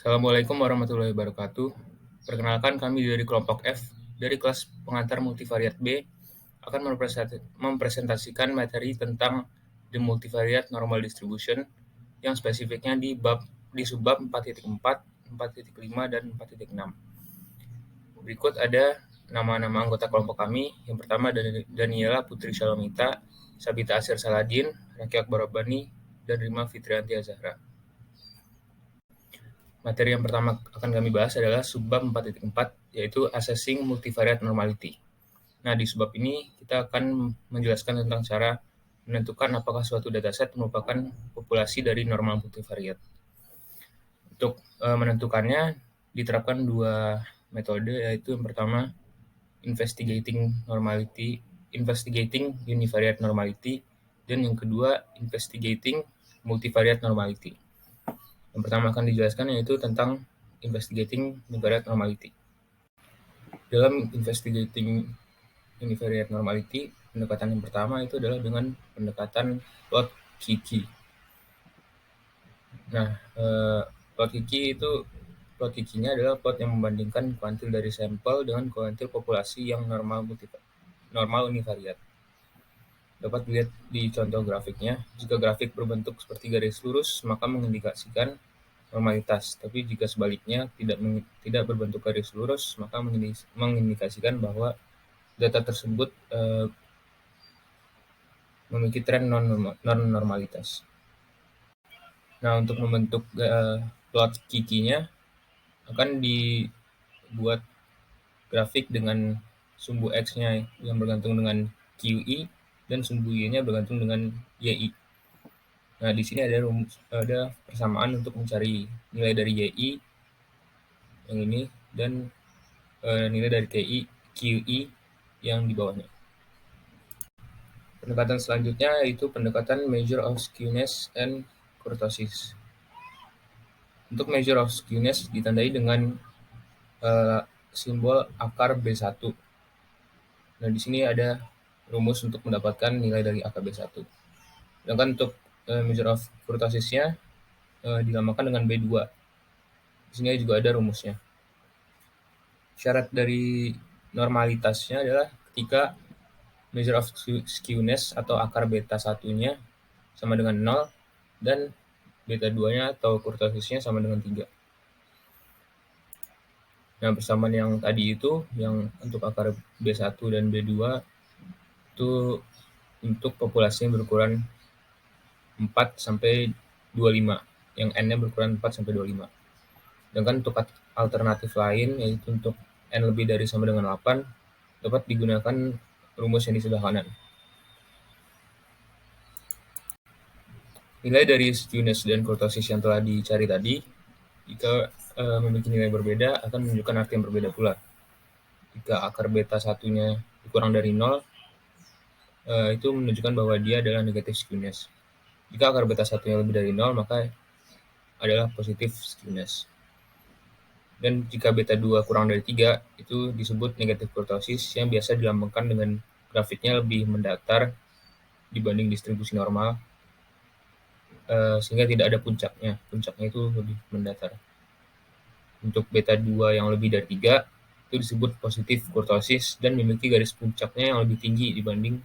Assalamualaikum warahmatullahi wabarakatuh. Perkenalkan kami dari kelompok F dari kelas pengantar multivariat B akan mempresentasikan materi tentang the multivariate normal distribution yang spesifiknya di subbab 4.4, 4.5, dan 4.6. Berikut ada nama-nama anggota kelompok kami. Yang pertama Daniela Putri Shalomita, Sabita Asir Saladin, Raki Akbar Rabbani, dan Rima Fitrianti Azahra. Materi yang pertama akan kami bahas adalah subbab 4.4, yaitu Assessing Multivariate Normality. Nah, di subbab ini kita akan menjelaskan tentang cara menentukan apakah suatu dataset merupakan populasi dari normal multivariate. Untuk menentukannya diterapkan dua metode, yaitu yang pertama Investigating Univariate Normality, dan yang kedua Investigating Multivariate Normality. Yang pertama akan dijelaskan yaitu tentang Investigating Univariate Normality. Dalam Investigating Univariate Normality, pendekatan yang pertama itu adalah dengan pendekatan plot Kiki. Nah, plot Kikinya adalah plot yang membandingkan kuantil dari sampel dengan kuantil populasi yang normal univariat. Dapat dilihat di contoh grafiknya. Jika grafik berbentuk seperti garis lurus, maka mengindikasikan normalitas. Tapi jika sebaliknya tidak berbentuk garis lurus, maka mengindikasikan bahwa data tersebut memiliki tren non-normalitas. Nah, untuk membentuk plot Kikinya akan dibuat grafik dengan sumbu X-nya yang bergantung dengan QI dan sumbu Y-nya bergantung dengan YI. Nah, di sini ada persamaan untuk mencari nilai dari YI yang ini dan nilai dari QI yang di bawahnya. Pendekatan selanjutnya yaitu pendekatan measure of skewness and kurtosis. Untuk measure of skewness ditandai dengan simbol akar B1. Nah, di sini ada rumus untuk mendapatkan nilai dari akar B1. Sedangkan untuk measure of kurtosisnya dinamakan dengan B2. Di sini juga ada rumusnya. Syarat dari normalitasnya adalah ketika measure of skewness atau akar beta 1-nya sama dengan 0 dan beta 2-nya atau kurtosisnya sama dengan 3. Nah, persamaan yang tadi itu, yang untuk akar B1 dan B2 itu untuk populasi yang berukuran 4 sampai 25, yang N-nya berukuran 4 sampai 25. Sedangkan untuk alternatif lain, yaitu untuk N lebih dari sama dengan 8, dapat digunakan rumus yang di sebelah kanan. Nilai dari skewness dan kurtosis yang telah dicari tadi, jika memiliki nilai berbeda, akan menunjukkan arti yang berbeda pula. Jika akar beta 1-nya kurang dari 0, itu menunjukkan bahwa dia adalah negatif skewness. Jika akar beta 1-nya lebih dari 0, maka adalah positif skewness. Dan jika beta 2 kurang dari 3, itu disebut negatif kurtosis yang biasa dilambangkan dengan grafiknya lebih mendatar dibanding distribusi normal, sehingga tidak ada puncaknya. Puncaknya itu lebih mendatar. Untuk beta 2 yang lebih dari 3, itu disebut positif kurtosis dan memiliki garis puncaknya yang lebih tinggi dibanding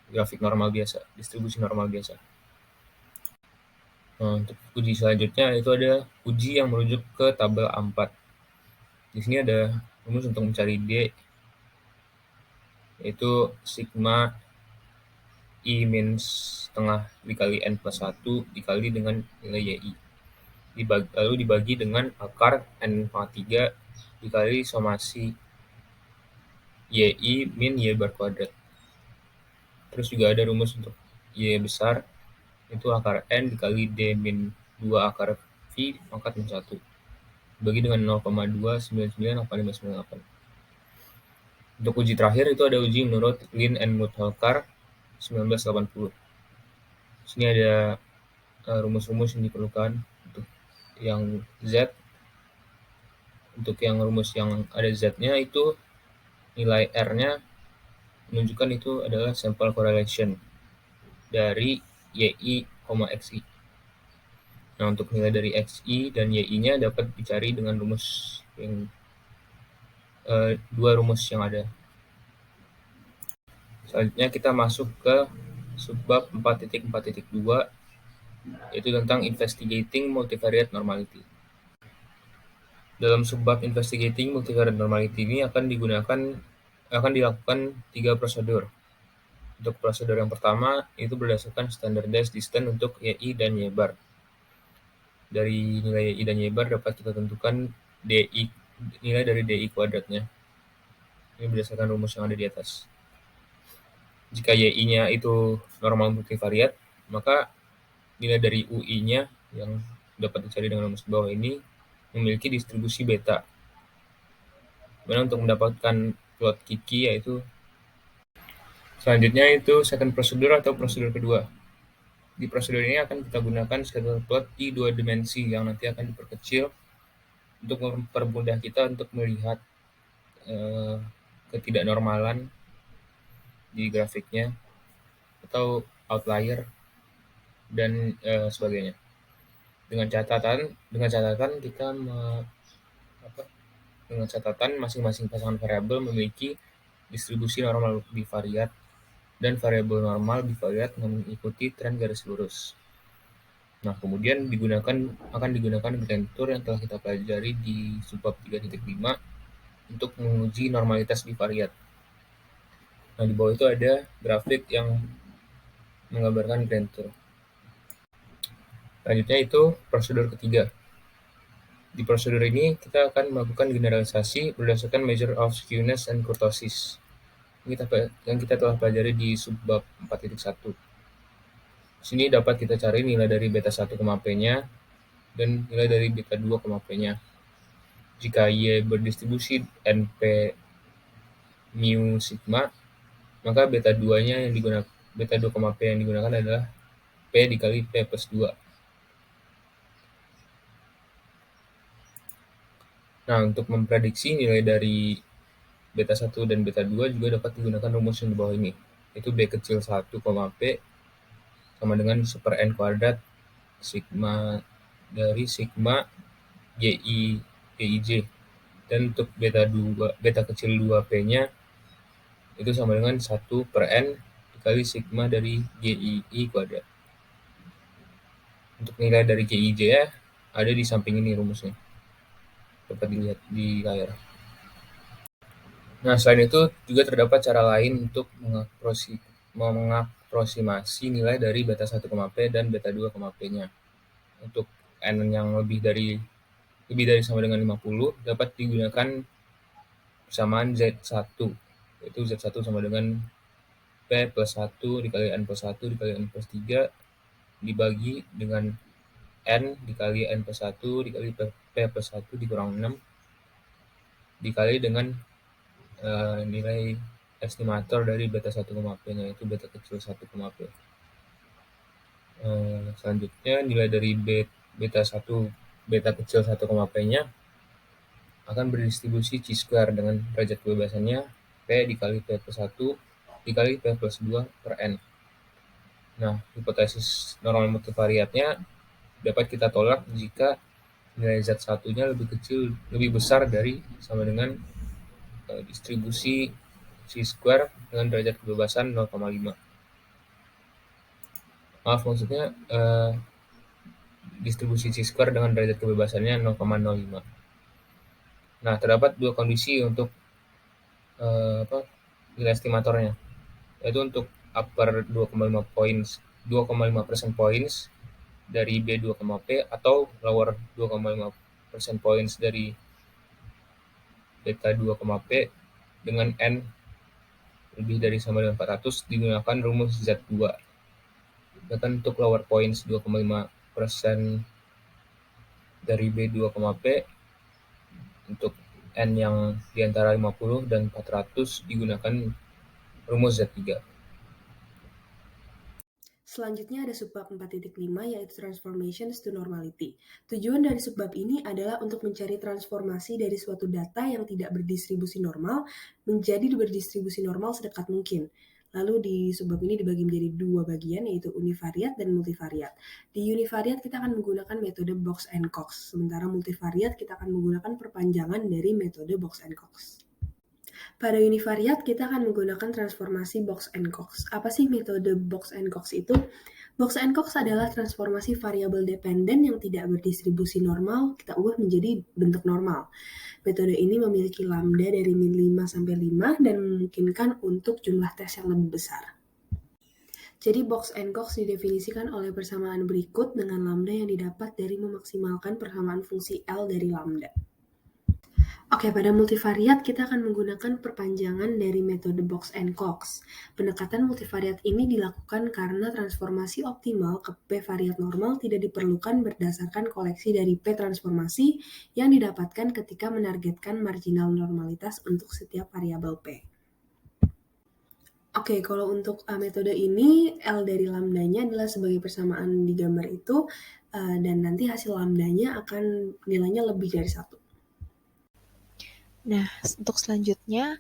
grafik normal biasa, distribusi normal biasa. Nah, untuk uji selanjutnya itu ada uji yang merujuk ke tabel A4. Di sini ada rumus untuk mencari D, yaitu sigma I min setengah dikali N plus 1 dikali dengan nilai YI. Lalu dibagi dengan akar N pangkat 3 dikali somasi YI min Y bar kuadrat. Terus juga ada rumus untuk Y besar, itu akar N dikali D min 2 akar V pangkat min 1. Bagi dengan 0,2998598. Untuk uji terakhir itu ada uji menurut Lin and Muthalkar 1980. Di sini ada rumus-rumus yang diperlukan untuk yang Z. Untuk yang rumus yang ada Z-nya itu nilai R-nya menunjukkan itu adalah sample correlation dari YI, XI. Nah, untuk nilai dari XI dan YI-nya dapat dicari dengan rumus yang dua rumus yang ada. Selanjutnya kita masuk ke subbab 4.4.2, yaitu tentang investigating multivariate normality. Dalam subbab investigating multivariate normality ini akan dilakukan 3 prosedur. Untuk prosedur yang pertama itu berdasarkan standardized distance untuk YI dan Y bar. Dari nilai YI dan Y bar dapat kita tentukan nilai dari DI kuadratnya. Ini berdasarkan rumus yang ada di atas. Jika YI-nya itu normal multivariat, maka nilai dari UI-nya yang dapat dicari dengan rumus bawah ini memiliki distribusi beta. Kemudian untuk mendapatkan plot Kiki yaitu selanjutnya itu second prosedur atau prosedur kedua. Di prosedur ini akan kita gunakan scatter plot di 2 dimensi yang nanti akan diperkecil untuk mempermudah kita untuk melihat ketidaknormalan di grafiknya atau outlier dan sebagainya. Dengan catatan masing-masing pasangan variabel memiliki distribusi normal bivariat dan variabel normal bivariat mengikuti tren garis lurus. Nah, kemudian akan digunakan Grantor yang telah kita pelajari di subbab 3.5 untuk menguji normalitas bivariat. Nah, di bawah itu ada grafik yang menggambarkan Grantor. Selanjutnya itu prosedur ketiga. Di prosedur ini kita akan melakukan generalisasi berdasarkan measure of skewness and kurtosis yang kita telah pelajari di subbab 4.1. Di sini dapat kita cari nilai dari beta 1, P-nya dan nilai dari beta 2, P-nya. Jika Y berdistribusi NP mu sigma, maka beta 2-nya yang digunakan beta 2, P yang digunakan adalah P dikali P plus 2. Nah, untuk memprediksi nilai dari beta 1 dan beta 2 juga dapat digunakan rumus yang di bawah ini, yaitu B kecil 1, P sama dengan super N kuadrat sigma dari sigma YI dan untuk beta kecil 2P-nya itu sama dengan 1 per N dikali sigma dari GII kuadrat. Untuk nilai dari GIJ ya ada di samping ini rumusnya, dapat dilihat di layar. Nah, selain itu juga terdapat cara lain untuk mengaproksimasi nilai dari beta 1, P dan beta 2, P-nya. Untuk N yang lebih dari sama dengan 50 dapat digunakan persamaan Z1, yaitu Z1 sama dengan P plus 1 dikali N plus 1 dikali N plus 3 dibagi dengan N dikali N plus 1 dikali P plus 1 dikurang 6 dikali dengan nilai estimator dari beta 1, P-nya, yaitu beta kecil 1, P. Selanjutnya nilai dari beta kecil 1, P-nya akan berdistribusi chi-square dengan derajat kebebasannya P dikali P plus 1 dikali P plus 2 per N. Nah, hipotesis normal multivariatnya dapat kita tolak jika nilai Z1-nya lebih besar dari sama dengan distribusi chi-square dengan derajat kebebasan 0,5. Maaf, maksudnya distribusi chi-square dengan derajat kebebasannya 0,05. Nah, terdapat dua kondisi untuk nilai estimatornya, yaitu untuk upper 2,5% points dari B 2, P atau lower 2,5% points dari beta 2, P dengan N lebih dari sama dengan 400 digunakan rumus Z2. Sedangkan untuk lower points 2,5% dari B 2, P untuk N yang di antara 50 dan 400 digunakan rumus Z3. Selanjutnya ada subbab 4.5 yaitu Transformations to Normality. Tujuan dari subbab ini adalah untuk mencari transformasi dari suatu data yang tidak berdistribusi normal menjadi berdistribusi normal sedekat mungkin. Lalu di subbab ini dibagi menjadi dua bagian, yaitu univariat dan multivariat. Di univariat kita akan menggunakan metode Box and Cox, sementara multivariat kita akan menggunakan perpanjangan dari metode Box and Cox. Pada univariat, kita akan menggunakan transformasi Box and Cox. Apa sih metode Box and Cox itu? Box and Cox adalah transformasi variabel dependen yang tidak berdistribusi normal, kita ubah menjadi bentuk normal. Metode ini memiliki lambda dari min 5 sampai 5 dan memungkinkan untuk jumlah tes yang lebih besar. Jadi Box and Cox didefinisikan oleh persamaan berikut dengan lambda yang didapat dari memaksimalkan persamaan fungsi L dari lambda. Oke, pada multivariat kita akan menggunakan perpanjangan dari metode Box and Cox. Pendekatan multivariat ini dilakukan karena transformasi optimal ke P variat normal tidak diperlukan berdasarkan koleksi dari P transformasi yang didapatkan ketika menargetkan marginal normalitas untuk setiap variabel P. Oke, kalau untuk metode ini, L dari lambdanya adalah sebagai persamaan di gambar itu, dan nanti hasil lambdanya akan nilainya lebih dari 1. Nah, untuk selanjutnya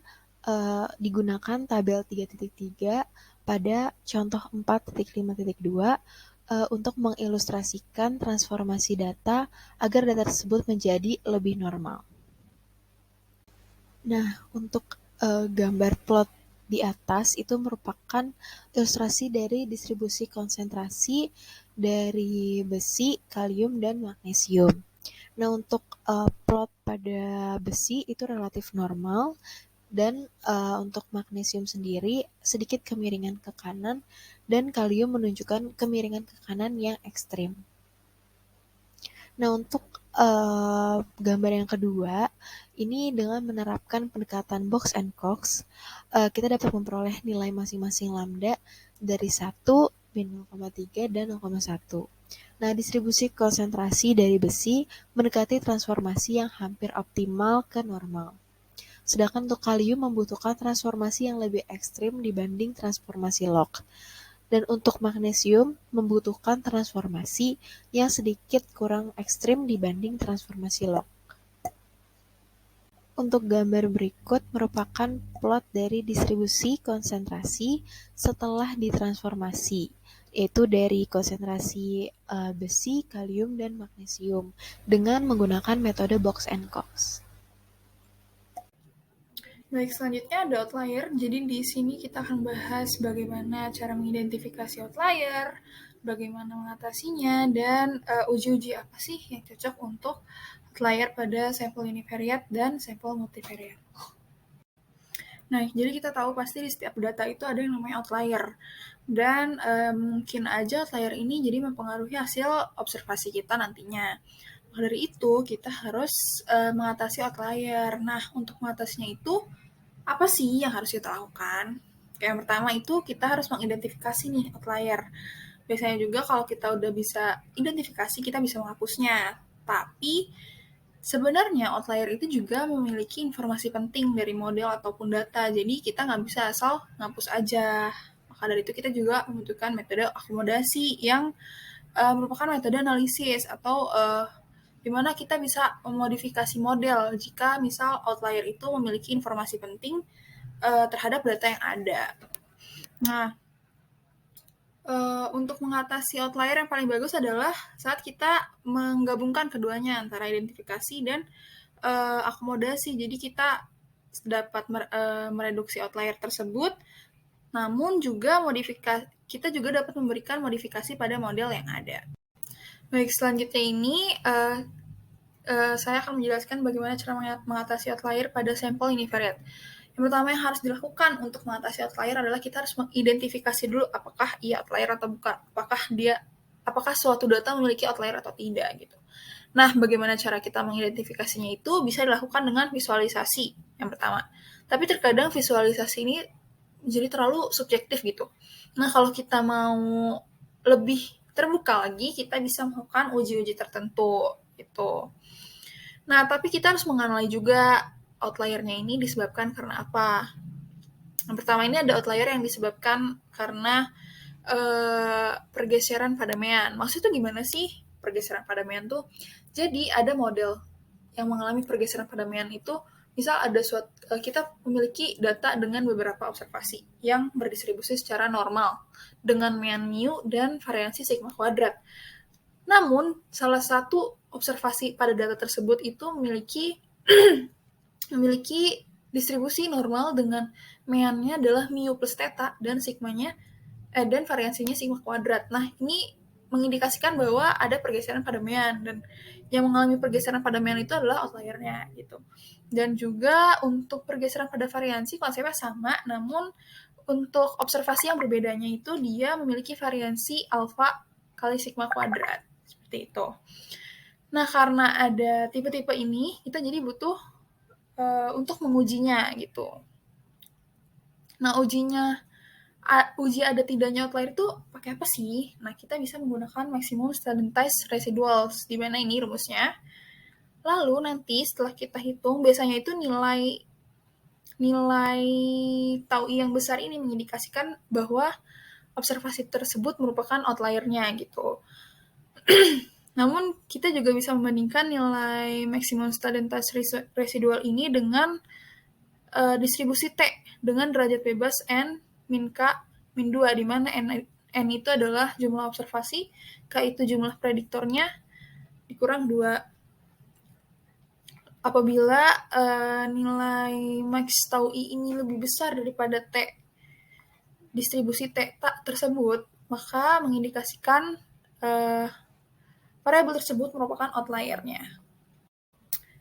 digunakan tabel 3.3 pada contoh 4.5.2 untuk mengilustrasikan transformasi data agar data tersebut menjadi lebih normal. Nah, untuk gambar plot di atas itu merupakan ilustrasi dari distribusi konsentrasi dari besi, kalium, dan magnesium. Nah, untuk plot pada besi itu relatif normal, dan untuk magnesium sendiri sedikit kemiringan ke kanan, dan kalium menunjukkan kemiringan ke kanan yang ekstrim. Nah, untuk gambar yang kedua, ini dengan menerapkan pendekatan Box and Cox, kita dapat memperoleh nilai masing-masing lambda dari 1, min 0,3, dan 0,1. Nah, distribusi konsentrasi dari besi mendekati transformasi yang hampir optimal ke normal. Sedangkan untuk kalium membutuhkan transformasi yang lebih ekstrim dibanding transformasi log. Dan untuk magnesium membutuhkan transformasi yang sedikit kurang ekstrim dibanding transformasi log. Untuk gambar berikut merupakan plot dari distribusi konsentrasi setelah ditransformasi, yaitu dari konsentrasi besi, kalium, dan magnesium dengan menggunakan metode Box and Cox. Baik, selanjutnya ada outlier. Jadi di sini kita akan bahas bagaimana cara mengidentifikasi outlier, bagaimana mengatasinya, dan uji-uji apa sih yang cocok untuk outlier pada sampel univariat dan sampel multivariat. Nah, jadi kita tahu pasti di setiap data itu ada yang namanya outlier. Dan mungkin aja outlier ini jadi mempengaruhi hasil observasi kita nantinya. Maka dari itu, kita harus mengatasi outlier. Nah, untuk mengatasinya itu, apa sih yang harus kita lakukan? Yang pertama itu kita harus mengidentifikasi nih outlier. Biasanya juga kalau kita udah bisa identifikasi, kita bisa menghapusnya. Tapi sebenarnya outlier itu juga memiliki informasi penting dari model ataupun data, jadi kita nggak bisa asal ngapus aja. Maka dari itu kita juga membutuhkan metode akomodasi yang merupakan metode analisis atau di mana kita bisa memodifikasi model jika misal outlier itu memiliki informasi penting terhadap data yang ada. Nah, untuk mengatasi outlier yang paling bagus adalah saat kita menggabungkan keduanya antara identifikasi dan akomodasi. Jadi kita dapat mereduksi outlier tersebut, namun juga kita juga dapat memberikan modifikasi pada model yang ada. Baik, selanjutnya ini saya akan menjelaskan bagaimana cara mengatasi outlier pada sampel univariat. Yang pertama yang harus dilakukan untuk mengatasi outlier adalah kita harus mengidentifikasi dulu apakah ia outlier atau bukan, apakah suatu data memiliki outlier atau tidak gitu. Nah, bagaimana cara kita mengidentifikasinya itu bisa dilakukan dengan visualisasi yang pertama. Tapi terkadang visualisasi ini jadi terlalu subjektif gitu. Nah, kalau kita mau lebih terbuka lagi, kita bisa melakukan uji-uji tertentu gitu. Nah, tapi kita harus mengenali juga outlier-nya ini disebabkan karena apa. Yang pertama ini ada outlier yang disebabkan karena pergeseran pada mean. Maksudnya itu gimana sih pergeseran pada mean tuh? Jadi ada model yang mengalami pergeseran pada mean itu misal kita memiliki data dengan beberapa observasi yang berdistribusi secara normal dengan mean mu dan variansi sigma kuadrat. Namun, salah satu observasi pada data tersebut itu memiliki distribusi normal dengan mean-nya adalah mu plus theta dan dan variansinya sigma kuadrat. Nah, ini mengindikasikan bahwa ada pergeseran pada mean, dan yang mengalami pergeseran pada mean itu adalah outlier-nya gitu. Dan juga untuk pergeseran pada variansi konsepnya sama, namun untuk observasi yang berbedanya itu dia memiliki variansi alfa kali sigma kuadrat, seperti itu. Nah, karena ada tipe-tipe ini, kita jadi butuh untuk mengujinya gitu. Nah, uji ada tidaknya outlier itu pakai apa sih? Nah, kita bisa menggunakan maximum standardized residuals, di mana ini rumusnya. Lalu nanti setelah kita hitung, biasanya itu nilai tau I yang besar ini mengindikasikan bahwa observasi tersebut merupakan outlier-nya gitu. Namun, kita juga bisa membandingkan nilai maximum standardized residual ini dengan distribusi T dengan derajat bebas N, min K, min 2, di mana N itu adalah jumlah observasi, K itu jumlah prediktornya, dikurang 2. Apabila nilai max tau I ini lebih besar daripada T, distribusi T tersebut, maka mengindikasikan variabel tersebut merupakan outlier-nya.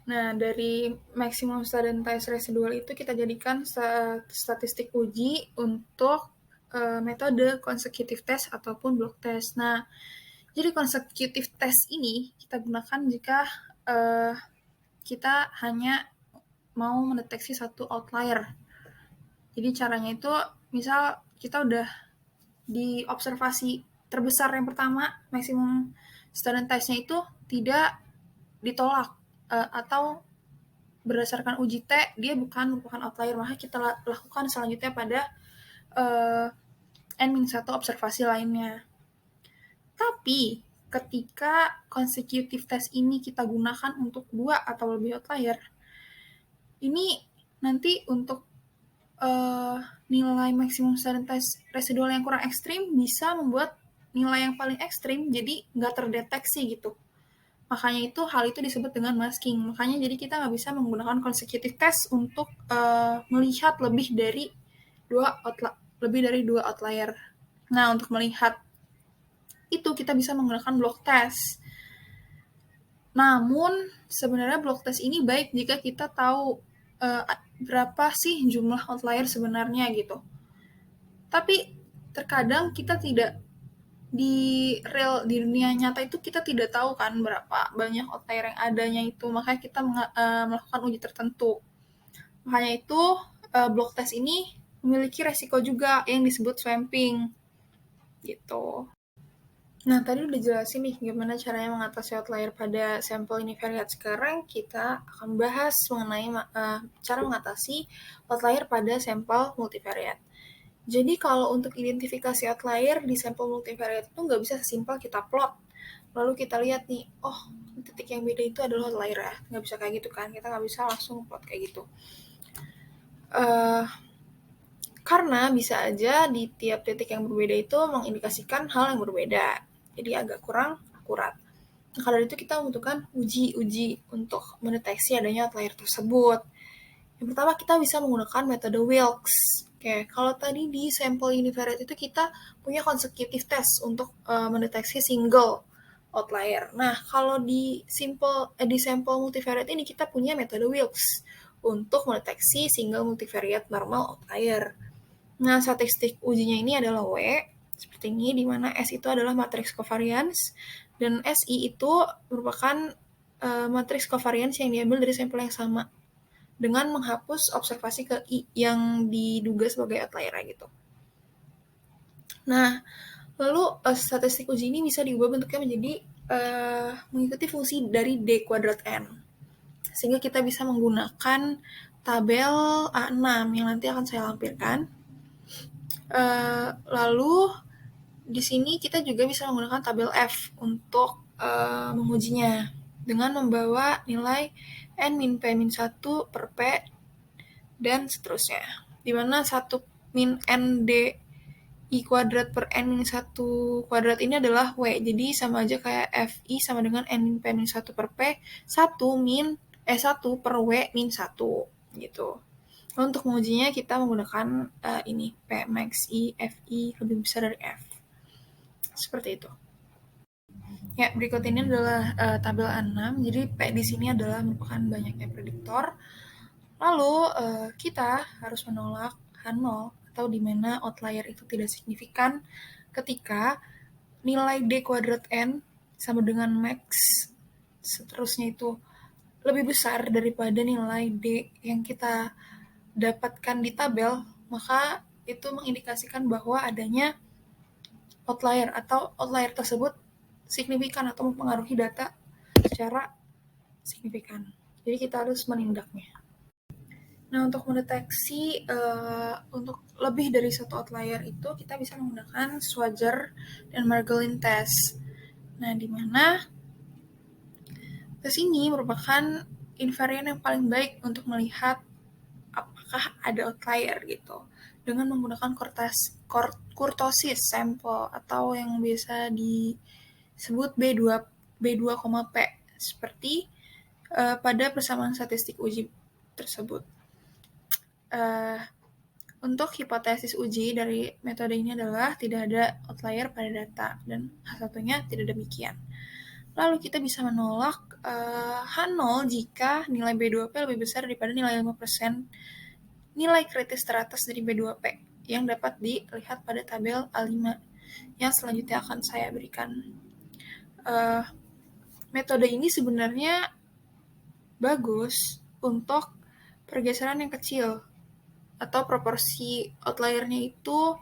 Nah, dari maximum standardized residual itu kita jadikan statistik uji untuk metode consecutive test ataupun block test. Nah, jadi consecutive test ini kita gunakan jika kita hanya mau mendeteksi satu outlier. Jadi caranya itu, misal kita udah di observasi terbesar yang pertama, maximum standardized-nya itu tidak ditolak, atau berdasarkan uji T, dia bukan merupakan outlier, maka kita lakukan selanjutnya pada N-1 observasi lainnya. Tapi, ketika consecutive test ini kita gunakan untuk 2 atau lebih outlier, ini nanti untuk nilai maximum standardized residual yang kurang ekstrim bisa membuat nilai yang paling ekstrim jadi nggak terdeteksi gitu. Makanya hal itu disebut dengan masking. Makanya jadi kita nggak bisa menggunakan consecutive test untuk melihat lebih dari 2 outlier. Nah, untuk melihat itu kita bisa menggunakan block test. Namun, sebenarnya block test ini baik jika kita tahu berapa sih jumlah outlier sebenarnya gitu. Tapi terkadang kita tidak di dunia nyata itu kita tidak tahu kan berapa banyak outlier yang adanya itu, makanya kita melakukan uji tertentu. Makanya itu block test ini memiliki resiko juga yang disebut swamping gitu. Nah, tadi udah jelasin nih gimana caranya mengatasi outlier pada sampel univariate. Sekarang kita akan bahas mengenai cara mengatasi outlier pada sampel multivariate. Jadi kalau untuk identifikasi outlier di sampel multivariate itu nggak bisa sesimpel kita plot, lalu kita lihat nih, oh titik yang beda itu adalah outlier ya, nggak bisa kayak gitu kan, kita nggak bisa langsung plot kayak gitu. Karena bisa aja di tiap titik yang berbeda itu mengindikasikan hal yang berbeda, jadi agak kurang akurat. Nah, kalau itu kita membutuhkan uji untuk mendeteksi adanya outlier tersebut. Yang pertama kita bisa menggunakan metode Wilks. Oke, kalau tadi di sampel univariate itu kita punya consecutive test untuk mendeteksi single outlier. Nah, kalau di sampel multivariate ini kita punya metode Wilks untuk mendeteksi single multivariate normal outlier. Nah, statistik ujinya ini adalah W, seperti ini, di mana S itu adalah matriks covariance, dan SI itu merupakan matriks covariance yang diambil dari sampel yang sama, dengan menghapus observasi ke I yang diduga sebagai outlier gitu. Nah, lalu statistik uji ini bisa diubah bentuknya menjadi mengikuti fungsi dari D kuadrat N. Sehingga kita bisa menggunakan tabel A6 yang nanti akan saya lampirkan. Lalu di sini kita juga bisa menggunakan tabel F untuk mengujinya dengan membawa nilai N min P min 1 per P, dan seterusnya. Dimana 1 min N D I kuadrat per N min 1 kuadrat ini adalah W. Jadi sama aja kayak FI sama dengan N min P min 1 per P, 1 per W min 1 gitu. Untuk mengujinya kita menggunakan ini P max I FI lebih besar dari F. Seperti itu. Ya, berikut ini adalah tabel A6. Jadi P di sini adalah merupakan banyaknya prediktor. Lalu kita harus menolak H0 atau di mana outlier itu tidak signifikan ketika nilai D kuadrat N sama dengan max seterusnya itu lebih besar daripada nilai D yang kita dapatkan di tabel, maka itu mengindikasikan bahwa adanya outlier atau outlier tersebut signifikan atau mempengaruhi data secara signifikan. Jadi kita harus menindaknya. Nah, untuk mendeteksi untuk lebih dari satu outlier itu kita bisa menggunakan Schwager dan Margolin test. Nah, di mana tes ini merupakan invarian yang paling baik untuk melihat apakah ada outlier gitu dengan menggunakan kurtosis sampel atau yang biasa disebut B2, P seperti pada persamaan statistik uji tersebut. Untuk hipotesis uji dari metode ini adalah tidak ada outlier pada data dan satunya tidak demikian. Lalu kita bisa menolak H0 jika nilai B2P lebih besar daripada nilai 5% nilai kritis teratas dari B2P yang dapat dilihat pada tabel A5 yang selanjutnya akan saya berikan. Metode ini sebenarnya bagus untuk pergeseran yang kecil atau proporsi outlier-nya itu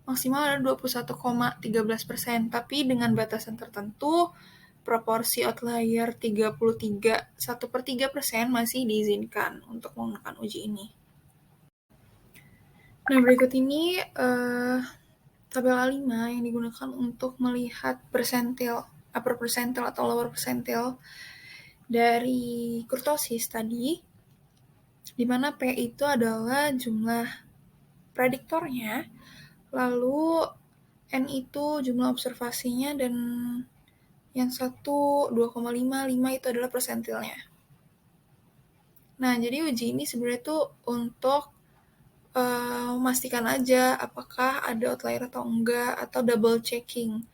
maksimal ada 21,13%, tapi dengan batasan tertentu proporsi outlier 1/3% masih diizinkan untuk menggunakan uji ini. Nah, berikut ini tabel A5 yang digunakan untuk melihat persentil, upper percentile atau lower percentile dari kurtosis tadi, di mana P itu adalah jumlah prediktornya, lalu N itu jumlah observasinya, dan yang 2,55 itu adalah persentilnya. Nah, jadi uji ini sebenarnya itu untuk memastikan aja apakah ada outlier atau enggak, atau double checking.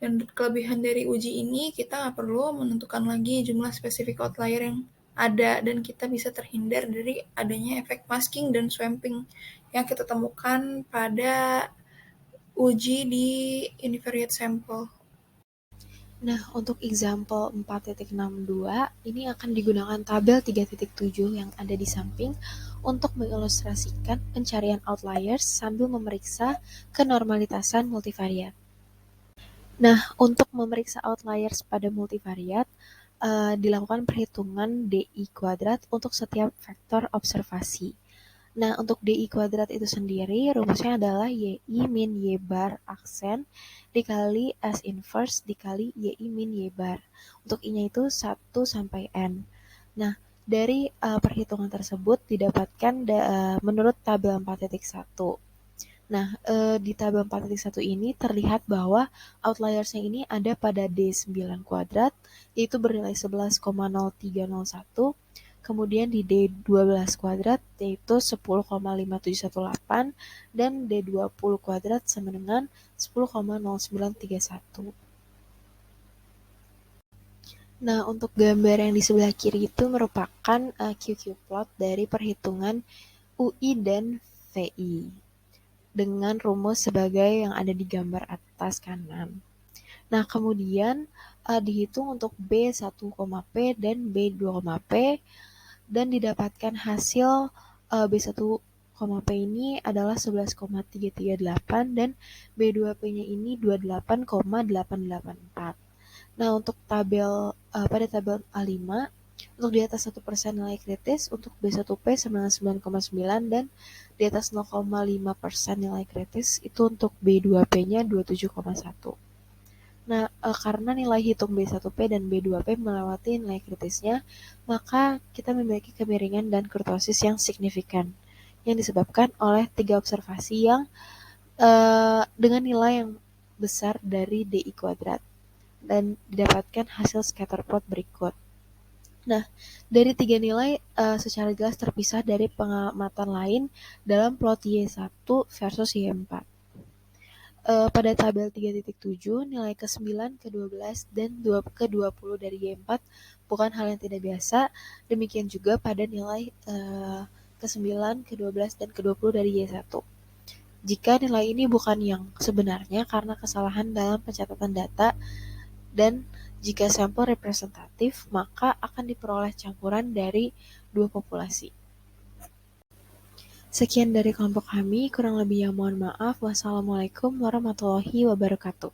Dan kelebihan dari uji ini, kita nggak perlu menentukan lagi jumlah spesifik outlier yang ada, dan kita bisa terhindar dari adanya efek masking dan swamping yang kita temukan pada uji di univariate sample. Nah, untuk example 4.62, ini akan digunakan tabel 3.7 yang ada di samping untuk mengilustrasikan pencarian outliers sambil memeriksa kenormalitasan multivariat. Nah, untuk memeriksa outliers pada multivariat, dilakukan perhitungan DI kuadrat untuk setiap vektor observasi. Nah, untuk DI kuadrat itu sendiri, rumusnya adalah YI min Y bar aksen dikali S inverse dikali YI min Y bar. Untuk I-nya itu 1 sampai N. Nah, dari perhitungan tersebut didapatkan menurut tabel 4.1. Nah, di tabel 4.1 ini terlihat bahwa outliersnya ini ada pada D9 kuadrat, yaitu bernilai 11,0301, kemudian di D12 kuadrat, yaitu 10,5718, dan D20 kuadrat sama dengan 10,0931. Nah, untuk gambar yang di sebelah kiri itu merupakan QQ plot dari perhitungan UI dan VI dengan rumus sebagai yang ada di gambar atas kanan. Nah, kemudian dihitung untuk B1,P dan B2,P, dan didapatkan hasil B1,P ini adalah 11,338 dan B2P-nya ini 28,884. Nah, untuk pada tabel A5, untuk di atas 1% nilai kritis, untuk B1P sama dengan 9,9, dan di atas 0,5% nilai kritis itu untuk B2P-nya 27,1. Nah, karena nilai hitung B1P dan B2P melewati nilai kritisnya, maka kita memiliki kemiringan dan kurtosis yang signifikan, yang disebabkan oleh 3 observasi yang dengan nilai yang besar dari DI kuadrat, dan didapatkan hasil scatter plot berikut. Nah, dari 3 nilai secara jelas terpisah dari pengamatan lain dalam plot Y1 versus Y4. Pada tabel 3.7, nilai ke-9, ke-12, dan ke-20 dari Y4 bukan hal yang tidak biasa, demikian juga pada nilai ke-9, ke-12, dan ke-20 dari Y1. Jika nilai ini bukan yang sebenarnya karena kesalahan dalam pencatatan data, dan jika sampel representatif, maka akan diperoleh campuran dari dua populasi. Sekian dari kelompok kami, kurang lebihnya mohon maaf. Wassalamualaikum warahmatullahi wabarakatuh.